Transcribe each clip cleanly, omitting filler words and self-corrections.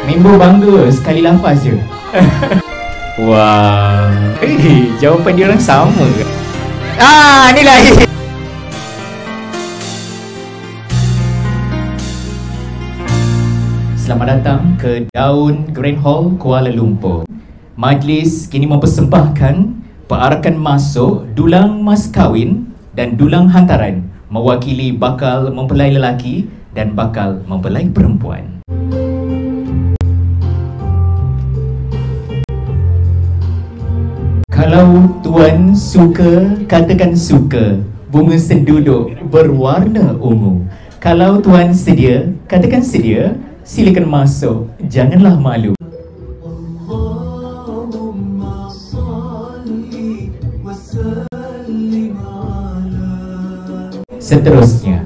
Member bangga sekali lafaz je. Wah, jawapan dia orang sama ke? Ni lain. Selamat datang ke Daun Grand Hall Kuala Lumpur. Majlis kini mempersembahkan perarakan masuk dulang mas kahwin dan dulang hantaran mewakili bakal mempelai lelaki dan bakal mempelai perempuan. Kalau tuan suka, katakan suka. Bunga senduduk berwarna ungu. Kalau tuan sedia, katakan sedia. Silakan masuk, janganlah malu. Seterusnya,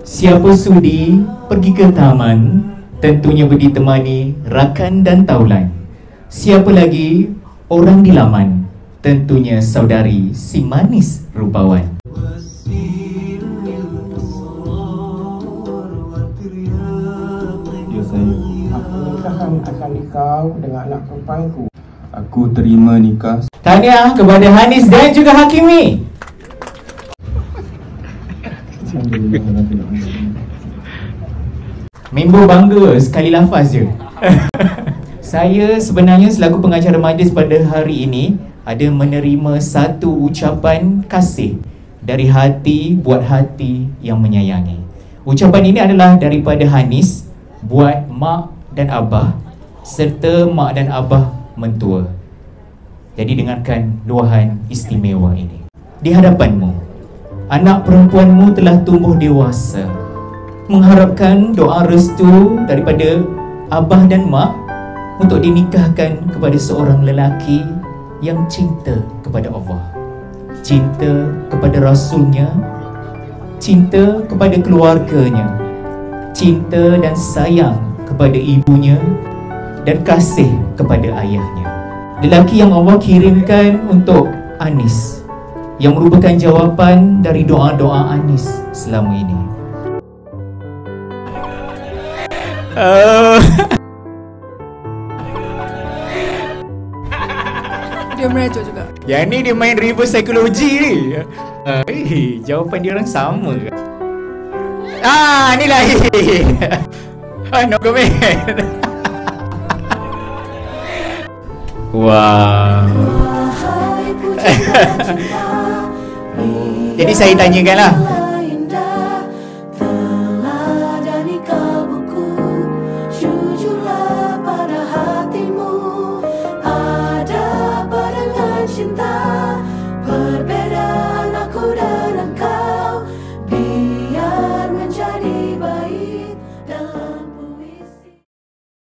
siapa sudi pergi ke taman, tentunya ditemani rakan dan taulan. Siapa lagi orang di laman, tentunya saudari si manis rupawan. Ya saya, pernikahan akan nikah dengan anak perempuanku. Aku terima nikah. Tahniah kepada Hanis dan juga Hakimi. Member bangga sekali lafaz je. Saya sebenarnya selaku pengacara majlis pada hari ini ada menerima satu ucapan kasih dari hati buat hati yang menyayangi. Ucapan ini adalah daripada Hanis buat mak dan abah serta mak dan abah mentua. Jadi dengarkan luahan istimewa ini. Di hadapanmu, anak perempuanmu telah tumbuh dewasa. Mengharapkan doa restu daripada abah dan mak untuk dinikahkan kepada seorang lelaki yang cinta kepada Allah, cinta kepada Rasulnya, cinta kepada keluarganya, cinta dan sayang kepada ibunya, dan kasih kepada ayahnya. Lelaki yang Allah kirimkan untuk Anis, yang merupakan jawapan dari doa-doa Anis selama ini. Dia meracau juga. Yang ni dia main reverse psychology ni. Jawapan dia orang sama ke? Ni lain. No comment. Wow. Jadi saya tanyakan lah,